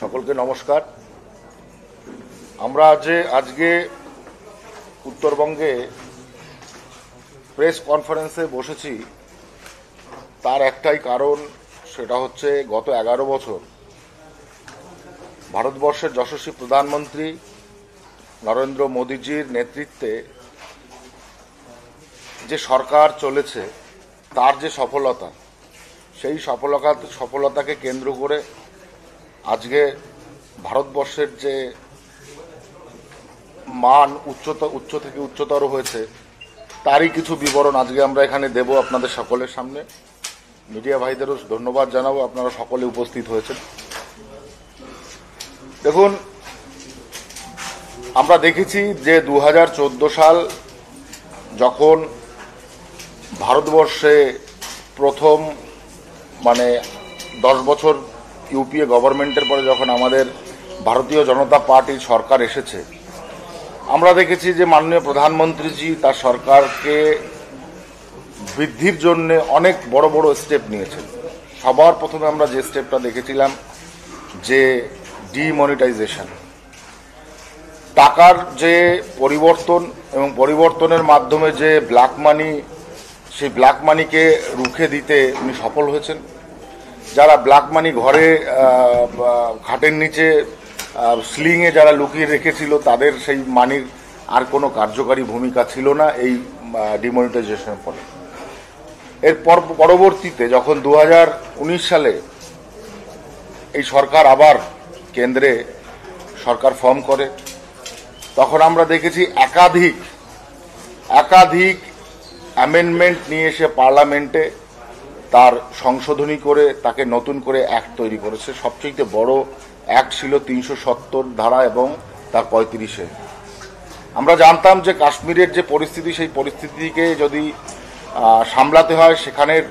সকলকে নমস্কার। আমরা আজকে উত্তরবঙ্গে প্রেস কনফারেন্সে বসেছি, তার একটাই কারণ, সেটা হচ্ছে গত 11 বছর ভারতবর্ষের যশস্বী প্রধানমন্ত্রী নরেন্দ্র মোদীজির নেতৃত্বে যে সরকার চলেছে তার যে সফলতা, সেই সফলতাকে কেন্দ্র করে আজকে ভারতবর্ষের যে মান উচ্চ থেকে উচ্চতর হয়েছে তারই কিছু বিবরণ আজকে আমরা এখানে দেব আপনাদের সকলের সামনে। মিডিয়া ভাইদেরও ধন্যবাদ জানাবো, আপনারা সকলে উপস্থিত হয়েছেন। দেখুন, আমরা দেখেছি যে 2014 সাল যখন ভারতবর্ষে প্রথম 10 বছর ইউপিএ গভর্নমেন্টের পরে যখন আমাদের ভারতীয় জনতা পার্টির সরকার এসেছে, আমরা দেখেছি যে মাননীয় প্রধানমন্ত্রীজি তার সরকারকে বৃদ্ধির জন্য অনেক বড় বড় স্টেপ নিয়েছেন। সবার প্রথমে আমরা যে স্টেপটা দেখেছিলাম যে ডিমনিটাইজেশন, টাকার যে পরিবর্তন এবং পরিবর্তনের মাধ্যমে যে ব্ল্যাক মানি, সেই ব্ল্যাক মানিকে রুখে দিতে উনি সফল হয়েছেন। যারা ব্ল্যাক মানি ঘরে খাটের নিচে স্লিংয়ে যারা লুকিয়ে রেখেছিল, তাদের সেই মানির আর কোনো কার্যকারী ভূমিকা ছিল না এই ডিমনিটাইজেশনের ফলে। এর পরবর্তীতে যখন 2019 সালে এই সরকার আবার কেন্দ্রে সরকার ফর্ম করে, তখন আমরা দেখেছি একাধিক অ্যামেন্ডমেন্ট নিয়ে এসে পার্লামেন্টে তার সংশোধনী করে তাকে নতুন করে অ্যাক্ট তৈরি করেছে। সবচেয়ে বড় অ্যাক্ট ছিল 370 ধারা এবং তার 35-এ। আমরা জানতাম যে কাশ্মীরের যে পরিস্থিতি, সেই পরিস্থিতিকে যদি সামলাতে হয়, সেখানের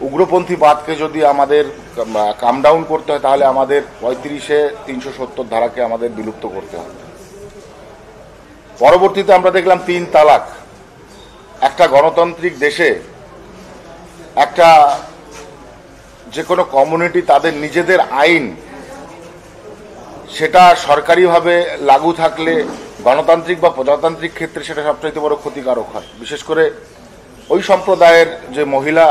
উগ্রপন্থী বাদকে যদি আমাদের কাম ডাউন করতে হয়, তাহলে আমাদের 35-এ 370 ধারাকে আমাদের বিলুপ্ত করতে হবে। পরবর্তীতে আমরা দেখলাম 3 তালাক। একটা গণতান্ত্রিক দেশে একটা যে কোনো কমিউনিটি তাদের নিজেদের আইন সেটা সরকারিভাবে লাগু থাকলে গণতান্ত্রিক বা প্রজাতান্ত্রিক ক্ষেত্রে সেটা সবচেয়ে বড় ক্ষতিকারক হয়। বিশেষ করে ওই সম্প্রদায়ের যে মহিলা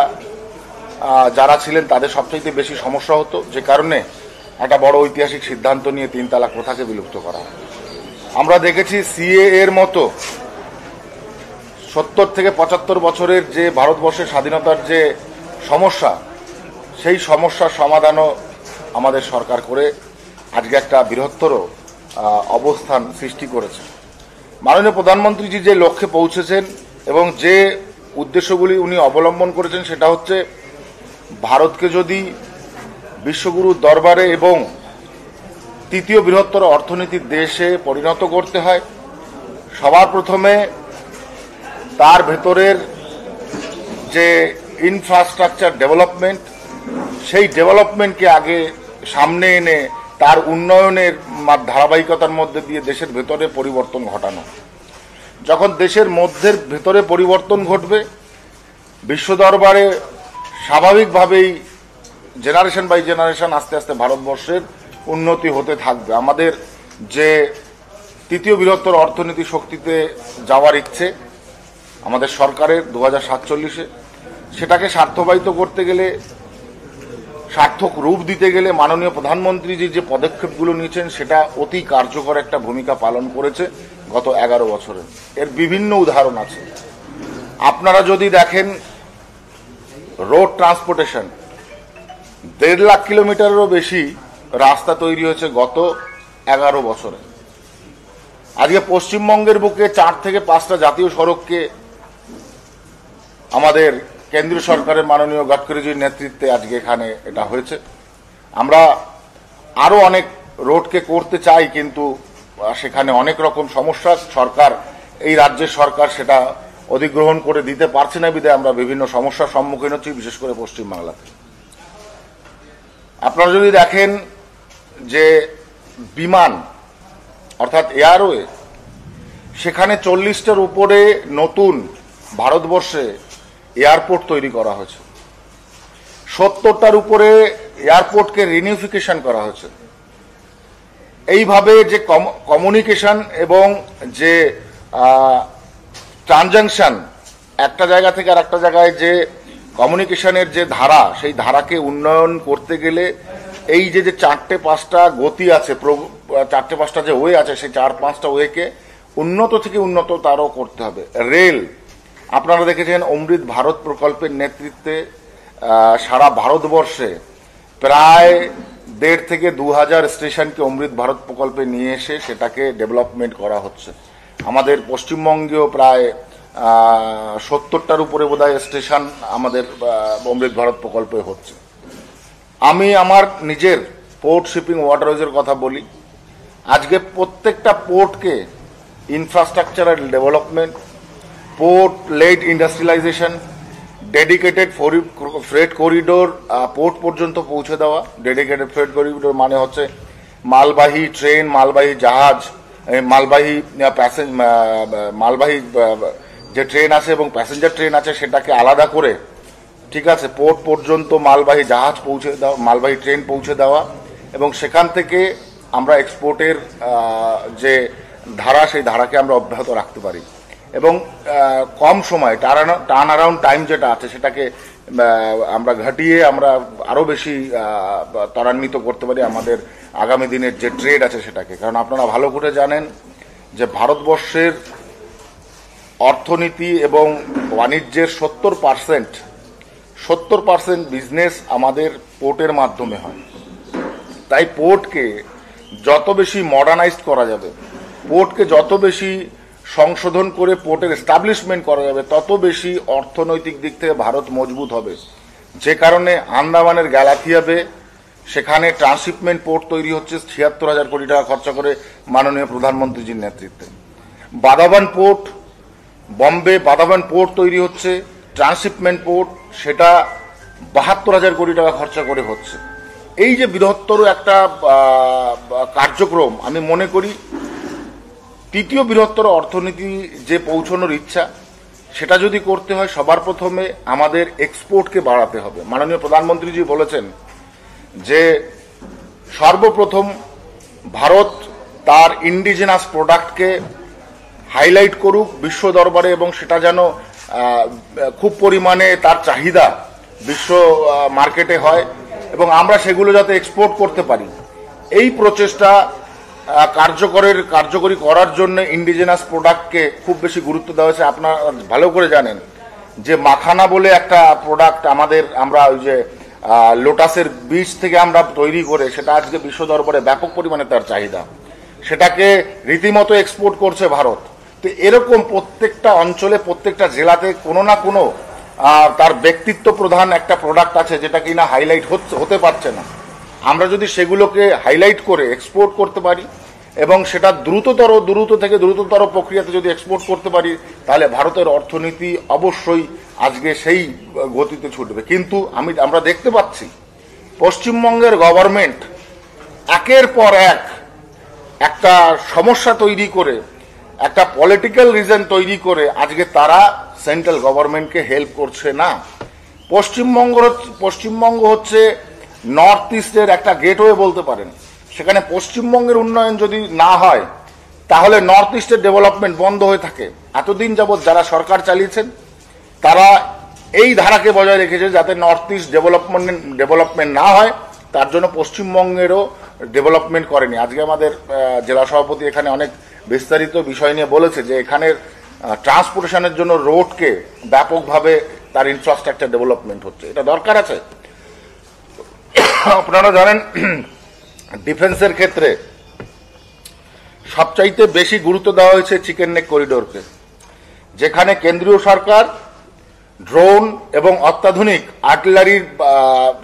যারা ছিলেন তাদের সবচেয়ে বেশি সমস্যা হতো, যে কারণে একটা বড় ঐতিহাসিক সিদ্ধান্ত নিয়ে 3 তালাক প্রথাকে বিলুপ্ত করা হয়। আমরা দেখেছি সিএ এর মতো 70 থেকে 75 বছরের যে ভারতবর্ষের স্বাধীনতার যে সমস্যা, সেই সমস্যার সমাধানও আমাদের সরকার করে আজকে একটা বৃহত্তর অবস্থান সৃষ্টি করেছে। মাননীয় প্রধানমন্ত্রীজি যে লক্ষ্যে পৌঁছেছেন এবং যে উদ্দেশ্যগুলি উনি অবলম্বন করেছেন, সেটা হচ্ছে ভারতকে যদি বিশ্বগুরুর দরবারে এবং তৃতীয় বৃহত্তর অর্থনীতির দেশে পরিণত করতে হয়, সবার প্রথমে তার ভেতরের যে ইনফ্রাস্ট্রাকচার ডেভেলপমেন্ট, সেই ডেভেলপমেন্টকে আগে সামনে এনে তার উন্নয়নের ধারাবাহিকতার মধ্যে দিয়ে দেশের ভেতরে পরিবর্তন ঘটানো। যখন দেশের ভেতরে পরিবর্তন ঘটবে, বিশ্ব দরবারে স্বাভাবিকভাবেই জেনারেশন বাই জেনারেশন আস্তে আস্তে ভারতবর্ষের উন্নতি হতে থাকবে। আমাদের যে তৃতীয় বৃহত্তর অর্থনীতি শক্তিতে যাওয়ার ইচ্ছে আমাদের সরকারের 2047-এ, সেটাকে সার্থবাহিত করতে গেলে, সার্থক রূপ দিতে গেলে মাননীয় প্রধানমন্ত্রীজি যে পদক্ষেপগুলো নিয়েছেন সেটা অতি কার্যকর একটা ভূমিকা পালন করেছে গত 11 বছরে। এর বিভিন্ন উদাহরণ আছে। আপনারা যদি দেখেন, রোড ট্রান্সপোর্টেশন 1.5 লাখ কিলোমিটারেরও বেশি রাস্তা তৈরি হয়েছে গত 11 বছরে। আজকে পশ্চিমবঙ্গের বুকে 4 থেকে 5টা জাতীয় সড়ককে আমাদের কেন্দ্রীয় সরকারের মাননীয় গডকরিজির নেতৃত্বে আজকে এখানে এটা হয়েছে। আমরা আরো অনেক রোডকে করতে চাই, কিন্তু সেখানে অনেক রকম সমস্যা, সরকার, এই রাজ্যের সরকার সেটা অধিগ্রহণ করে দিতে পারছে না, বিধায় আমরা বিভিন্ন সমস্যার সম্মুখীন হচ্ছি, বিশেষ করে পশ্চিমবাংলাতে। আপনারা যদি দেখেন যে বিমান অর্থাৎ এয়ারওয়ে, সেখানে 40টার উপরে নতুন ভারতবর্ষে এয়ারপোর্ট তৈরি করা হয়েছে। 70টার উপরে এয়ারপোর্টকে রিনিউফিকেশন করা হয়েছে। এইভাবে যে কমিউনিকেশন এবং যে ট্রানজাকশন একটা জায়গা থেকে আর একটা জায়গায় যে কমিউনিকেশনের যে ধারা, সেই ধারাকে উন্নয়ন করতে গেলে এই যে চারটে পাঁচটা গতি আছে, চারটে পাঁচটা যে ওয়ে আছে, সেই চার পাঁচটা ওয়েকে উন্নত থেকে উন্নত তারও করতে হবে। রেল, আপনারা দেখেছেন অমৃত ভারত প্রকল্পের নেতৃত্বে সারা ভারতবর্ষে প্রায় 1.5 থেকে 2,000 স্টেশনকে অমৃত ভারত প্রকল্পে নিয়ে এসে সেটাকে ডেভেলপমেন্ট করা হচ্ছে। আমাদের পশ্চিমবঙ্গেও প্রায় 70টার উপরে বোধহয় স্টেশন আমাদের অমৃত ভারত প্রকল্পে হচ্ছে। আমি আমার নিজের পোর্ট শিপিং ওয়াটারওয়েজের কথা বলি। আজকে প্রত্যেকটা পোর্টকে infrastructural development, port led industrialization, dedicated freight corridor port পর্যন্ত পৌঁছে দেওয়া। ডেডিকেটেড ফ্রেট করিডোর মানে হচ্ছে মালবাহী ট্রেন, মালবাহী জাহাজ, মালবাহী যে ট্রেন আছে এবং প্যাসেঞ্জার ট্রেন আছে সেটাকে আলাদা করে, ঠিক আছে, পোর্ট পর্যন্ত মালবাহী জাহাজ পৌঁছে দেওয়া, মালবাহী ট্রেন পৌঁছে দেওয়া, এবং সেখান থেকে আমরা এক্সপোর্টের যে ধারা, সেই ধারাকে আমরা অব্যাহত রাখতে পারি এবং কম সময় টার্ন অ্যারাউন্ড টাইম যেটা আছে সেটাকে আমরা ঘটিয়ে আমরা আরও বেশি ত্বরান্বিত করতে পারি আমাদের আগামী দিনের যে ট্রেড আছে সেটাকে। কারণ আপনারা ভালো করে জানেন যে ভারতবর্ষের অর্থনীতি এবং বাণিজ্যের 70% বিজনেস আমাদের পোর্টের মাধ্যমে হয়। তাই পোর্টকে যত বেশি মডার্নাইজড করা যাবে, পোর্টকে যত বেশি সংশোধন করে পোর্টের এস্টাবলিশমেন্ট করা যাবে, তত বেশি অর্থনৈতিক দিক থেকে ভারত মজবুত হবে। যে কারণে আন্দামানের গ্যালাথিয়াবে সেখানে ট্রান্সশিপমেন্ট পোর্ট তৈরি হচ্ছে 76,000 কোটি টাকা খরচা করে মাননীয় প্রধানমন্ত্রীজির নেতৃত্বে। বাদাবান পোর্ট, বম্বে বাদাবান পোর্ট তৈরি হচ্ছে, ট্রান্সশিপমেন্ট পোর্ট, সেটা 72,000 কোটি টাকা খরচা করে হচ্ছে। এই যে বৃহত্তর একটা কার্যক্রম, আমি মনে করি তৃতীয় বৃহত্তর অর্থনীতি যে পৌঁছানোর ইচ্ছা, সেটা যদি করতে হয় সবার প্রথমে আমাদের এক্সপোর্টকে বাড়াতে হবে। মাননীয় প্রধানমন্ত্রীজি বলেছেন যে সর্বপ্রথম ভারত তার ইন্ডিজিনাস প্রোডাক্টকে হাইলাইট করুক বিশ্ব দরবারে এবং সেটা যেন খুব পরিমাণে তার চাহিদা বিশ্ব মার্কেটে হয় এবং আমরা সেগুলো যাতে এক্সপোর্ট করতে পারি। এই প্রচেষ্টা কার্যকরী করার জন্য ইন্ডিজিনাস প্রোডাক্টকে খুব বেশি গুরুত্ব দেওয়া হয়েছে। আপনারা ভালো করে জানেন যে মাখানা বলে একটা প্রোডাক্ট আমরা ওই যে লোটাসের বীজ থেকে আমরা তৈরি করে সেটা আজকে বিশ্ব দরবারে ব্যাপক পরিমাণে তার চাহিদা, সেটাকে রীতিমতো এক্সপোর্ট করছে ভারত। তো এরকম প্রত্যেকটা অঞ্চলে, প্রত্যেকটা জেলাতে কোনো না কোনো তার ব্যক্তিত্ব প্রধান একটা প্রোডাক্ট আছে যেটা কিনা হাইলাইট হতে পারছে না। আমরা যদি সেগুলোকে হাইলাইট করে এক্সপোর্ট করতে পারি এবং সেটা দ্রুত থেকে দ্রুততর প্রক্রিয়াতে যদি এক্সপোর্ট করতে পারি, তাহলে ভারতের অর্থনীতি অবশ্যই আজকে সেই গতিতে ছুটবে। কিন্তু আমরা দেখতে পাচ্ছি পশ্চিমবঙ্গের গভর্নমেন্ট একের পর একটা সমস্যা তৈরি করে, একটা পলিটিক্যাল রিজন তৈরি করে আজকে তারা সেন্ট্রাল গভর্নমেন্টকে হেল্প করছে না। পশ্চিমবঙ্গ হচ্ছে নর্থ ইস্টের একটা গেটওয়ে বলতে পারেন। সেখানে পশ্চিমবঙ্গের উন্নয়ন যদি না হয় তাহলে নর্থ ইস্টের ডেভেলপমেন্ট বন্ধ হয়ে থাকে। এতদিন যাবৎ যারা সরকার চালিয়েছেন তারা এই ধারাকে বজায় রেখেছে যাতে নর্থ ইস্ট ডেভেলপমেন্ট না হয়, তার জন্য পশ্চিমবঙ্গেরও ডেভেলপমেন্ট করেনি। আজকে আমাদের জেলা সভাপতি এখানে অনেক বিস্তারিত বিষয় নিয়ে বলেছে যে এখানের ট্রান্সপোর্টেশনের জন্য রোডকে ব্যাপকভাবে তার ইনফ্রাস্ট্রাকচার ডেভেলপমেন্ট হচ্ছে, এটা দরকার আছে। আপনারা জানেন ডিফেন্সের ক্ষেত্রে সবচাইতে বেশি গুরুত্ব দেওয়া হয়েছে চিকেন নেক করিডোরকে, যেখানে কেন্দ্রীয় সরকার ড্রোন এবং অত্যাধুনিক আর্টিলারির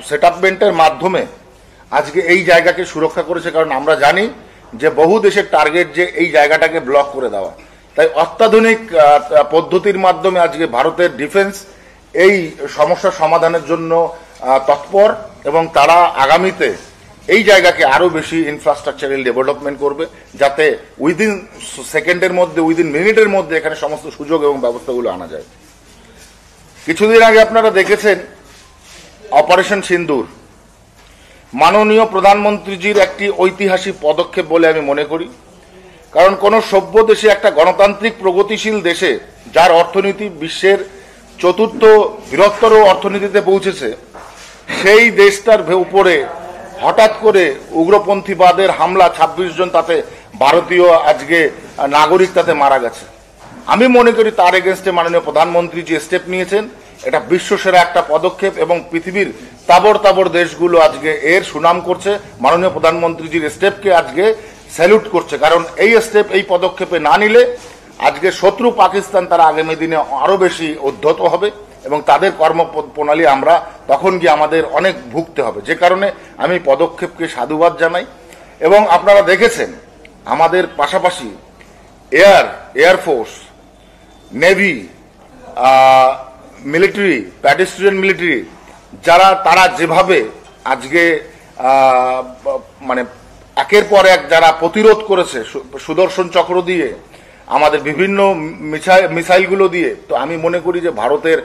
সেটআপমেন্টের মাধ্যমে আজকে এই জায়গাকে সুরক্ষা করেছে। কারণ আমরা জানি যে বহু দেশের টার্গেট যে এই জায়গাটাকে ব্লক করে দেওয়া, তাই অত্যাধুনিক পদ্ধতির মাধ্যমে আজকে ভারতের ডিফেন্স এই সমস্যা সমাধানের জন্য তৎপর এবং তারা আগামীতে এই জায়গাকে আরো বেশি ইনফ্রাস্ট্রাকচারাল ডেভেলপমেন্ট করবে, যাতে উইদিন সেকেন্ডের মধ্যে, উইদিন মিনিটের মধ্যে এখানে সমস্ত সুযোগ এবং ব্যবস্থাগুলো আনা যায়। কিছুদিন আগে আপনারা দেখেছেন অপারেশন সিন্দুর, মাননীয় প্রধানমন্ত্রীজির একটি ঐতিহাসিক পদক্ষেপ বলে আমি মনে করি। কারণ কোন সভ্য দেশে, একটা গণতান্ত্রিক প্রগতিশীল দেশে যার অর্থনীতি বিশ্বের চতুর্থ বৃহত্তর অর্থনীতিতে পৌঁছেছে, সেই দেশটার উপরে হঠাৎ করে উগ্রপন্থীবাদের হামলা, 26 জন তাতে ভারতীয় আজকে নাগরিক তাতে মারা গেছে। আমি মনে করি তার এগেনস্টে মাননীয় প্রধানমন্ত্রী যে স্টেপ নিয়েছেন, এটা বিশ্বসেরা একটা পদক্ষেপ এবং পৃথিবীর তাবড় তাবড় দেশগুলো আজকে এর সুনাম করছে, মাননীয় প্রধানমন্ত্রীজির স্টেপকে আজকে স্যালুট করছে। কারণ এই স্টেপ, এই পদক্ষেপে না নিলে আজকে শত্রু পাকিস্তান তারা আগামী দিনে আরো বেশি উদ্ধত হবে এবং তাদের কর্মপ্রণালী আমরা তখন গিয়ে আমাদের অনেক ভুগতে হবে। যে কারণে আমি পদক্ষেপকে সাধুবাদ জানাই। এবং আপনারা দেখেছেন আমাদের পাশাপাশি এয়ারফোর্স, নেভি, মিলিটারি, প্যাডেস্ট্রিয়ান মিলিটারি, তারা যেভাবে আজকে মানে একের পর এক যারা প্রতিরোধ করেছে সুদর্শন চক্র দিয়ে, আমাদের বিভিন্ন মিসাইলগুলো দিয়ে, তো আমি মনে করি যে ভারতের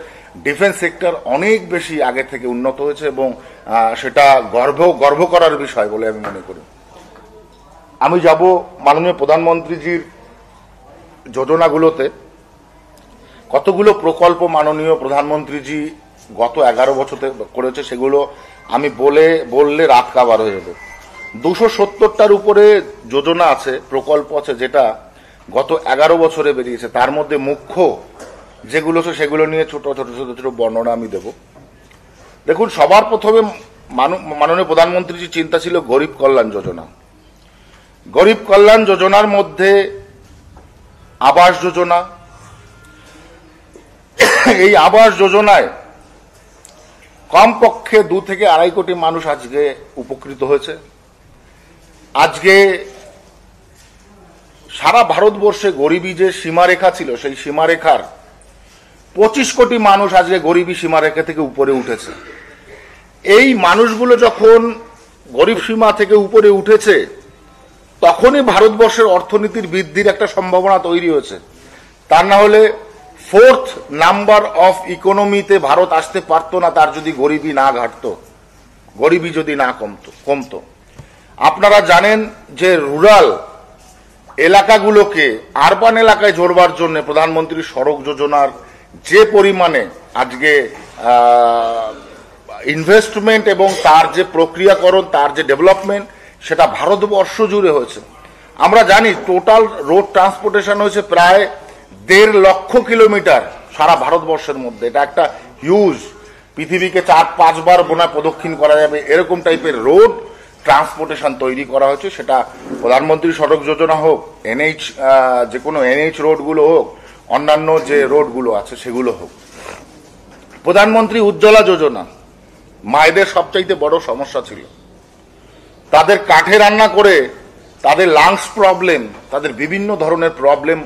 ডিফেন্স সেক্টর অনেক বেশি আগে থেকে উন্নত হয়েছে এবং সেটা গর্ব করার বিষয় বলে আমি মনে করি। আমি যাব মাননীয় প্রধানমন্ত্রীজির যোজনাগুলোতে। কতগুলো প্রকল্প মাননীয় প্রধানমন্ত্রীজি গত 11 বছরে করেছে, সেগুলো আমি বললে রাত কাবার হয়ে যাবে। 270টার উপরে যোজনা আছে, প্রকল্প আছে, যেটা গত 11 বছরে বেরিয়েছে। তার মধ্যে মুখ্য যেগুলো আছে সেগুলো নিয়ে ছোট ছোট বর্ণনা আমি দেব। দেখুন, সবার প্রথমে মাননীয় প্রধানমন্ত্রীজি চিন্তা ছিল গরিব কল্যাণ যোজনা। গরিব কল্যাণ যোজনার মধ্যে আবাস যোজনা, এই আবাস যোজনায় কমপক্ষে 2 থেকে 2.5 কোটি মানুষ আজকে উপকৃত হয়েছে। আজকে সারা ভারতবর্ষে গরিবী যে সীমারেখা ছিল, সেই সীমারেখার 25 কোটি মানুষ আজকে গরিবী সীমারেখা থেকে উপরে উঠেছে। এই মানুষগুলো যখন গরিব সীমা থেকে উপরে উঠেছে, তখনই ভারতবর্ষের অর্থনীতির বৃদ্ধির একটা সম্ভাবনা তৈরি হয়েছে। তা না হলে 4th নাম্বার অফ ইকোনমিতে ভারত আসতে পারতো না, তার যদি গরিবী না ঘাটতো, গরিবী যদি না কমতো। আপনারা জানেন যে রুরাল এলাকাগুলোকে আরবান এলাকায় জোড়বার জন্য প্রধানমন্ত্রী সড়ক যোজনার যে পরিমাণে আজকে ইনভেস্টমেন্ট এবং তার যে প্রক্রিয়াকরণ, তার যে ডেভেলপমেন্ট, সেটা ভারতবর্ষ জুড়ে হয়েছে। আমরা জানি টোটাল রোড ট্রান্সপোর্টেশন হয়েছে প্রায় 1.5 লক্ষ কিলোমিটার সারা ভারতবর্ষের মধ্যে। এটা একটা হিউজ, পৃথিবীকে 4-5 বার বোনা প্রদক্ষিণ করা যাবে এরকম টাইপের রোড ট্রান্সপোর্টেশন তৈরি করা হয়েছে। সেটা প্রধানমন্ত্রী সড়ক যোজনা হোক, এনএইচ, যে কোনো এনএইচ রোডগুলো হোক, অন্যান্য যে রোডগুলো আছে সেগুলো হোক। প্রধানমন্ত্রী উজ্জ্বলা যোজনা, মায়েদের সবচাইতে বড় সমস্যা ছিল। তাদের কাঠে রান্না করে তাদের লাংস প্রবলেম, তাদের বিভিন্ন ধরনের প্রবলেম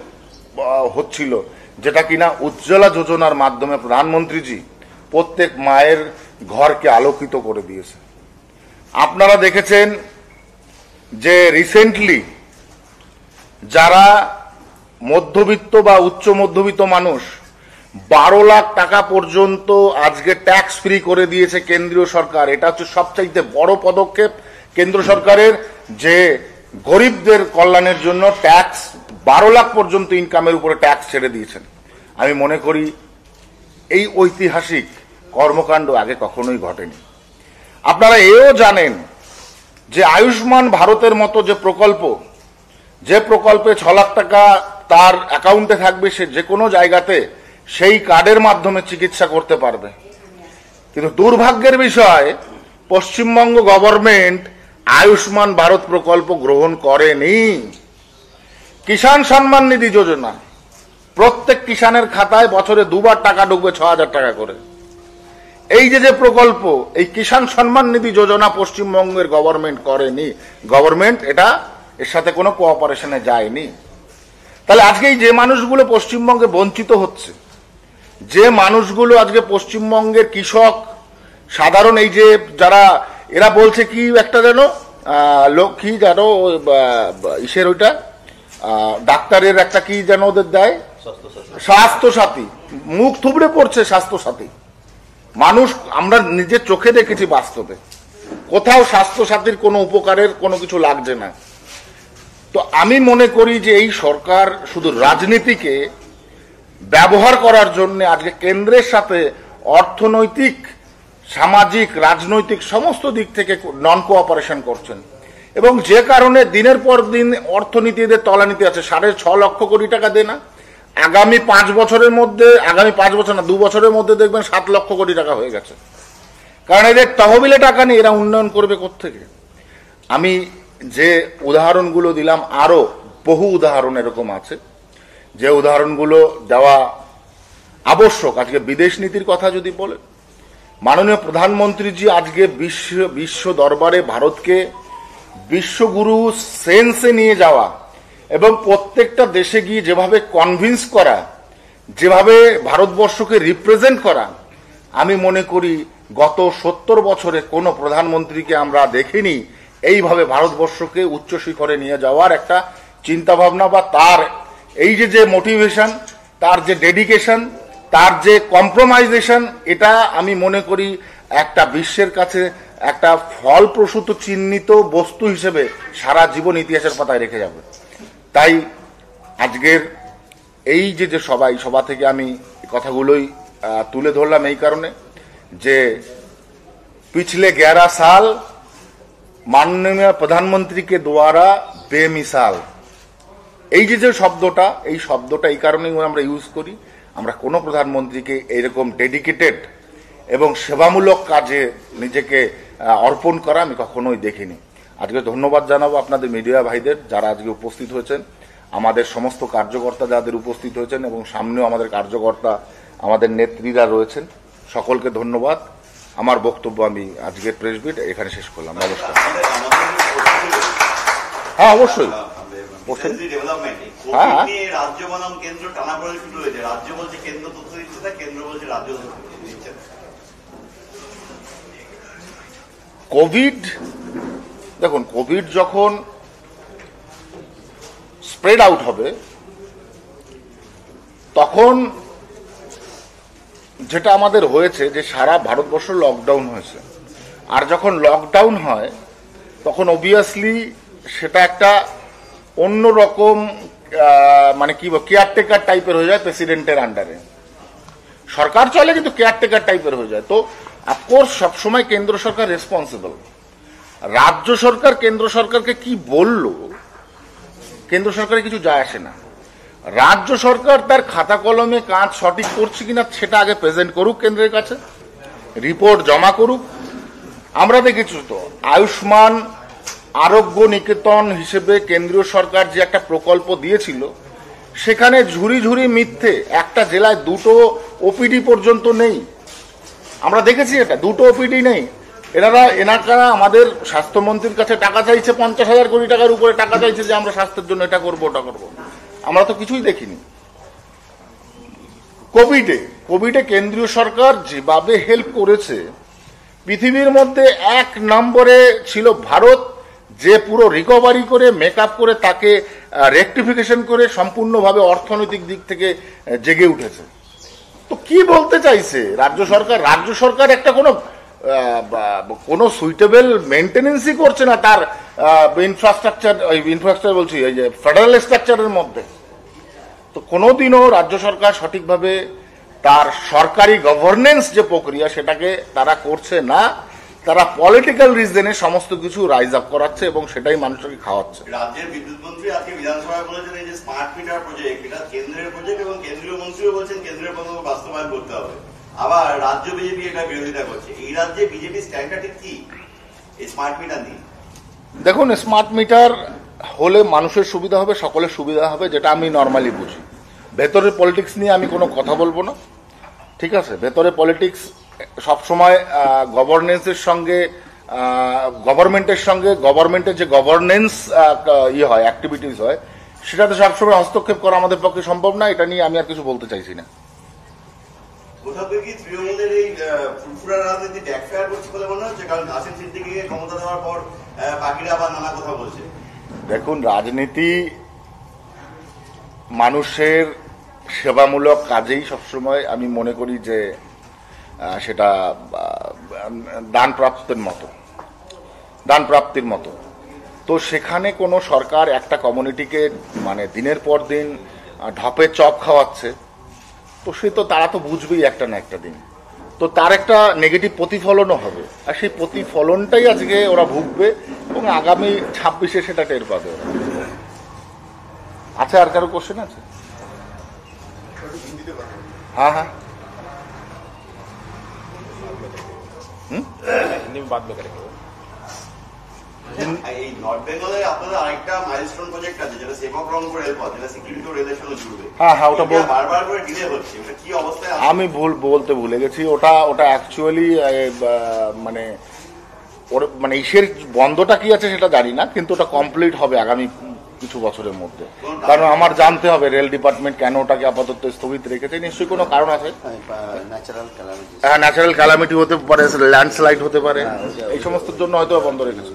হচ্ছিল, যেটা কিনা উজ্জ্বলা যোজনার মাধ্যমে প্রধানমন্ত্রীজি প্রত্যেক মায়ের ঘরকে আলোকিত করে দিয়েছে। আপনারা দেখেছেন যে রিসেন্টলি যারা মধ্যবিত্ত বা উচ্চ মধ্যবিত্ত মানুষ, 12 লাখ টাকা পর্যন্ত আজকে ট্যাক্স ফ্রি করে দিয়েছে কেন্দ্রীয় সরকার। এটা হচ্ছে সবচাইতে বড় পদক্ষেপ কেন্দ্র সরকারের, যে গরিবদের কল্যাণের জন্য ট্যাক্স 12 লাখ পর্যন্ত ইনকামের উপরে ট্যাক্স ছেড়ে দিয়েছেন। আমি মনে করি এই ঐতিহাসিক কর্মকাণ্ড আগে কখনোই ঘটেনি। আপনারা এও জানেন যে আয়ুষ্মান ভারতের মতো যে প্রকল্প, যে প্রকল্পে 6 লাখ টাকা তার অ্যাকাউন্টে থাকবে, সে যে কোনো জায়গাতে সেই কার্ডের মাধ্যমে চিকিৎসা করতে পারবে। কিন্তু দুর্ভাগ্যের বিষয়, পশ্চিমবঙ্গ গভর্নমেন্ট আয়ুষ্মান ভারত প্রকল্প গ্রহণ করেনি। কিষাণ সম্মান নিধি যোজনা, প্রত্যেক কিষানের খাতায় বছরে 2 বার টাকা ঢুকবে, 6,000 টাকা করে। এই যে প্রকল্প, এই কিষাণ সম্মান নিধি যোজনা পশ্চিমবঙ্গের গভর্নমেন্ট করেনি। গভর্নমেন্ট এটা এর সাথে কোনো কোঅপারেশনে যায়নি। তাহলে আজকে যে মানুষগুলো পশ্চিমবঙ্গে বঞ্চিত হচ্ছে, যে মানুষগুলো আজকে পশ্চিমবঙ্গের কৃষক, সাধারণ, এই যে যারা এরা বলছে কি একটা যেন লোক কি যেন ইসের ওইটা ডাক্তারের একটা কি যেন ওদের দেয়, স্বাস্থ্যসাথী, মুখ থুবড়ে পড়ছে স্বাস্থ্যসাথী। মানুষ আমরা নিজের চোখে দেখেছি বাস্তবে। কোথাও স্বাস্থ্যসাথীর কোনো উপকারের কোনো কিছু লাগছে না। তো আমি মনে করি যে এই সরকার শুধু রাজনীতিকে ব্যবহার করার জন্য আজকে কেন্দ্রের সাথে অর্থনৈতিক, সামাজিক, রাজনৈতিক সমস্ত দিক থেকে নন কোঅপারেশন করছেন, এবং যে কারণে দিনের পর দিন অর্থনীতিদের তলানিতে আছে। 6.5 লক্ষ কোটি টাকা দেয় না, আগামী 5 বছরের মধ্যে, আগামী 5 বছর না 2 বছরের মধ্যে দেখবেন 7 লক্ষ কোটি টাকা হয়ে গেছে। কারণ এদের তহবিলে টাকা নেই, এরা উন্নয়ন করবে কোত্থেকে? আমি যে উদাহরণগুলো দিলাম, আরো বহু উদাহরণ এরকম আছে যে উদাহরণগুলো দেওয়া আবশ্যক। আজকে বিদেশ নীতির কথা যদি বলে, মাননীয় প্রধানমন্ত্রীজি আজকে বিশ্ব দরবারে ভারতকে বিশ্বগুরু সেন্সে নিয়ে যাওয়া এবং প্রত্যেকটা দেশে গিয়ে যেভাবে কনভিন্স করা, যেভাবে ভারতবর্ষকে রিপ্রেজেন্ট করা, আমি মনে করি গত 70 বছরে কোনো প্রধানমন্ত্রীকে আমরা দেখিনি এইভাবে ভারতবর্ষকে উচ্চ শিখরে নিয়ে যাওয়ার একটা চিন্তাভাবনা, বা তার এই যে মোটিভেশন, তার যে ডেডিকেশন, তার যে কম্প্রোমাইজেশন, এটা আমি মনে করি একটা বিশ্বের কাছে একটা ফলপ্রসূত চিহ্নিত বস্তু হিসেবে সারা জীবন ইতিহাসের পাতায় রেখে যাবে। তাই আজকের এই যে সভা থেকে আমি কথাগুলোই তুলে ধরলাম এই কারণে যে पिछले 11 साल माननीय प्रधानमंत्री के द्वारा बेमिसाल, এই যে শব্দটা, এই শব্দটা এই কারণেই আমরা ইউজ করি। আমরা কোনো প্রধানমন্ত্রীকে এইরকম ডেডিকেটেড এবং সেবামূলক কাজে নিজেকে অর্পণ করা আমি কখনোই দেখিনি। আজকে ধন্যবাদ জানাবো আপনাদের মিডিয়া ভাইদের যারা আজকে উপস্থিত হয়েছেন, আমাদের সমস্ত কার্যকর্তা যাদের উপস্থিত হয়েছেন, এবং সামনেও আমাদের কার্যকর্তা, আমাদের নেত্রীরা রয়েছেন, সকলকে ধন্যবাদ। আমার বক্তব্য আমি আজকের প্রেস বিট এখানে শেষ করলাম। নমস্কার। হ্যাঁ, অবশ্যই। রাজ্য বনাম কেন্দ্র টানাপোড়েন শুরু হয়েছে, রাজ্য বলছে কেন্দ্র তথ্য দিচ্ছে না, কেন্দ্র বলছে রাজ্য দিচ্ছে না। কোভিড, দেখুন, কোভিড যখন স্প্রেড আউট হবে তখন যেটা আমাদের হয়েছে যে সারা ভারতবর্ষ লকডাউন হয়েছে, আর যখন লকডাউন হয় তখন অবভিয়াসলি সেটা একটা অন্যরকম মানে কি কেয়ারটেকার টাইপের হয়ে যায়, প্রেসিডেন্টের আন্ডারে সরকার চলে কিন্তু কেয়ারটেকার টাইপের হয়ে যায়। তো অফকোর্স সবসময় কেন্দ্র সরকার রেসপন্সিবল। রাজ্য সরকার কেন্দ্র সরকারকে কি বলল, কেন্দ্র সরকারের কিছু যায় আসে না। রাজ্য সরকার তার খাতা কলমে কাজ সঠিক করছে কিনা সেটা আগে প্রেজেন্ট করুক, কেন্দ্রের কাছে রিপোর্ট জমা করুক। আমরা দেখেছি তো আয়ুষ্মান আরোগ্য নিকেতন হিসেবে কেন্দ্রীয় সরকার যে একটা প্রকল্প দিয়েছিল, সেখানে ঝুরি ঝুরি মিথ্যে, একটা জেলায় 2টো ওপিডি পর্যন্ত নেই। আমরা দেখেছি এটা, 2টো ওপিডি নেই। এনারা আমাদের স্বাস্থ্যমন্ত্রীর কাছে টাকা চাইছে, 50,000 কোটি টাকার উপরে টাকা চাইছে যে আমরা স্বাস্থ্যের জন্য এটা করবো ওটা করবো। আমরা তো কিছুই দেখিনি। কোভিডে কেন্দ্রীয় সরকার যেভাবে হেল্প করেছে, পৃথিবীর মধ্যে 1 নম্বরে ছিল ভারত, যে পুরো রিকভারি করে মেকআপ করে তাকে রেকটিফিকেশন করে সম্পূর্ণভাবে অর্থনৈতিক দিক থেকে জেগে উঠেছে। তো কি বলতে চাইছে রাজ্য সরকার? রাজ্য সরকার একটা কোনো সুইটেবল মেনটেনেন্সই করছে না তার ইনফ্রাস্ট্রাকচার বলছি, এই যে ফেডারেল স্ট্রাকচারের মধ্যে। তো কোনোদিনও রাজ্য সরকার সঠিকভাবে তার সরকারি গভর্নেন্স যে প্রক্রিয়া সেটাকে তারা করছে না। তারা পলিটিক্যাল রিজনে সমস্ত কিছু রাইজ আপ করাচ্ছে এবং সেটাই মানুষকে খাওয়াচ্ছে। রাজ্যের বিদ্যুৎ মন্ত্রী আজকে বিধানসভায় বলেছেন এই যে স্মার্ট মিটার প্রজেক্ট, এটা কেন্দ্রের প্রজেক্ট এবং কেন্দ্রীয় মন্ত্রীও বলছেন কেন্দ্রের প্রকল্প বাস্তবায়ন করতে হবে। আবার রাজ্য বিজেপি এটা বিরোধিতা করছে। এই রাজ্যে বিজেপি স্ট্যান্ডটা ঠিক কি এই স্মার্ট মিটার নিয়ে? দেখুন, স্মার্ট মিটার হলে মানুষের সুবিধা হবে, সকলের সুবিধা হবে, যেটা আমি নর্মালি বুঝি। ভেতরের পলিটিক্স নিয়ে আমি কোনো কথা বলবো না, ঠিক আছে? ভেতরে পলিটিক্স সবসময় গভর্নেন্সের সঙ্গে, গভর্নমেন্টের সঙ্গে, গভর্নমেন্টের যে গভর্নেন্স হয়, অ্যাক্টিভিটিস হয়, সেটাতে সবসময় হস্তক্ষেপ করা আমাদের পক্ষে সম্ভব না। এটা নিয়ে আমি আর কিছু বলতে চাইছি না। কোথাও কি তৃণমূলের এই ফুরফুরা রাজনীতি ব্যাকফায়ার করছে বলে মনে হচ্ছে? কারণ আসিফ সিদ্দিকীকে ক্ষমতা দেওয়ার পর বাকিরা আবার নানা কথা বলছে। দেখুন, রাজনীতি মানুষের সেবামূলক কাজেই সবসময় আমি মনে করি যে সেটা দান প্রাপ্তের মতো। দান প্রাপ্তির মতো। তো সেখানে কোনো সরকার একটা কমিউনিটিকে মানে দিনের পর দিন ঢপে চপ খাওয়াচ্ছে, তো সে তো তারা তো বুঝবেই একটা না একটা দিন, তো তার একটা নেগেটিভ প্রতিফলনও হবে, আর সেই প্রতিফলনটাই আজকে ওরা ভুগবে এবং আগামী 26-এ সেটা টের পাবে ওরা। আচ্ছা, আর কারো কোশ্চেন আছে? हाँ हाँ हिंदी में बाद में करेंगे। এই নর্থ বেঙ্গলে আপনাদের আরেকটা মাইলস্টোন প্রজেক্ট আছে যেটা সেবক রংপুর রেলপথ, যেটা সিকিউরিটি ও রেলের সঙ্গে জুড়বে। হ্যাঁ হ্যাঁ, ওটা এটা বারবার করে ডিলে হচ্ছে, ওটা কি অবস্থায় আছে? আমি বলতে ভুলে গেছি। ওটা অ্যাকচুয়ালি মানে ওর মানে ইসের বন্ধটা কি আছে সেটা জানি না, কিন্তু ওটা কমপ্লিট হবে আগামী কিছু বছরের মধ্যে। কারণ আমার জানতে হবে রেল ডিপার্টমেন্ট কেন ওটাকে আপাতত স্থগিত রেখেছে, নিশ্চয়ই কোনো কারণ আছে। হ্যাঁ, ন্যাচারাল ক্যালামিটি হতে পারে, ল্যান্ডস্লাইড হতে পারে, এই সমস্ত জন্য হয়তো বন্ধ রেখেছে।